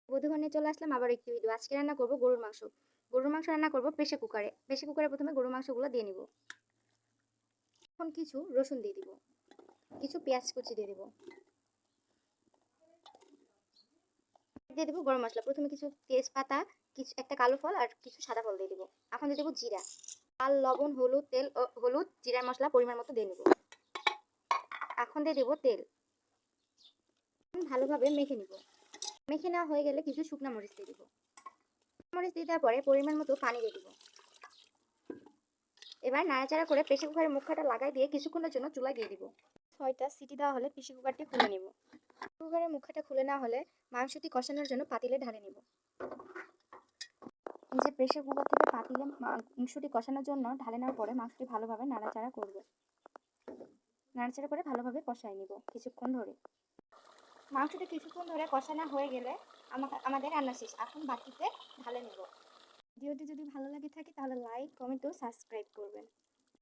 বন্ধুগণ নিয়ে চলে আসলাম আবার একটি ভিডিও। আজকে রান্না করব গরুর মাংস। গরুর মাংস রান্না করব প্রেসার কুকারে। প্রেসার কুকারে প্রথমে গরুর মাংসগুলো দিয়ে নিব। এখন কিছু রসুন দিয়ে দিব, কিছু পেঁয়াজ কুচি দিয়ে দিব, দিয়ে দিব গরম মশলা। প্রথমে কিছু তেজপাতা, কিছু একটা কালো ফল আর কিছু সাদা ফল দিয়ে দিব। এখন দিয়ে দেবো জিরা, লাল, লবণ, হলুদ, তেল, হলুদ, জিরার মশলা পরিমাণ মতো দিয়ে নেব। এখন দিয়ে দেবো তেল, ভালোভাবে মেখে নিব। মেখে নেওয়া হয়ে গেলে কিছু শুকনো মরিচ দিয়ে দিব। মরিচ দিয়ে দেওয়ার পরে পরিমাণ মতো পানি দিয়ে দিব। এবার নাড়াচাড়া করে প্রেসার কুকারের মুখটা লাগাই দিয়ে কিছুক্ষণের জন্য চুলায় দিয়ে দিব। 6টা সিটি দেওয়া হলে প্রেসার কুকারটি খুলে নেব। কুকারের মুখটা খুলে নেওয়া হলে মাংসটি কষানোর জন্য পাতিলে ঢালে নেব। যে প্রেসার কুকার থেকে পাতিলে মাংসটি কষানোর জন্য ঢালে নেওয়ার পরে মাংসটি ভালোভাবে নাড়াচাড়া করব। নাড়াচাড়া করে ভালোভাবে কষাই নিব কিছুক্ষণ ধরে। মাংসটি কিছুক্ষণ ধরে কষানো হয়ে গেলে আমাদের রান্না শেষ। এখন বাটিতে ঢালে নেব। ভিডিওটি যদি ভালো লাগে থাকে তাহলে লাইক, কমেন্ট ও সাবস্ক্রাইব করবেন।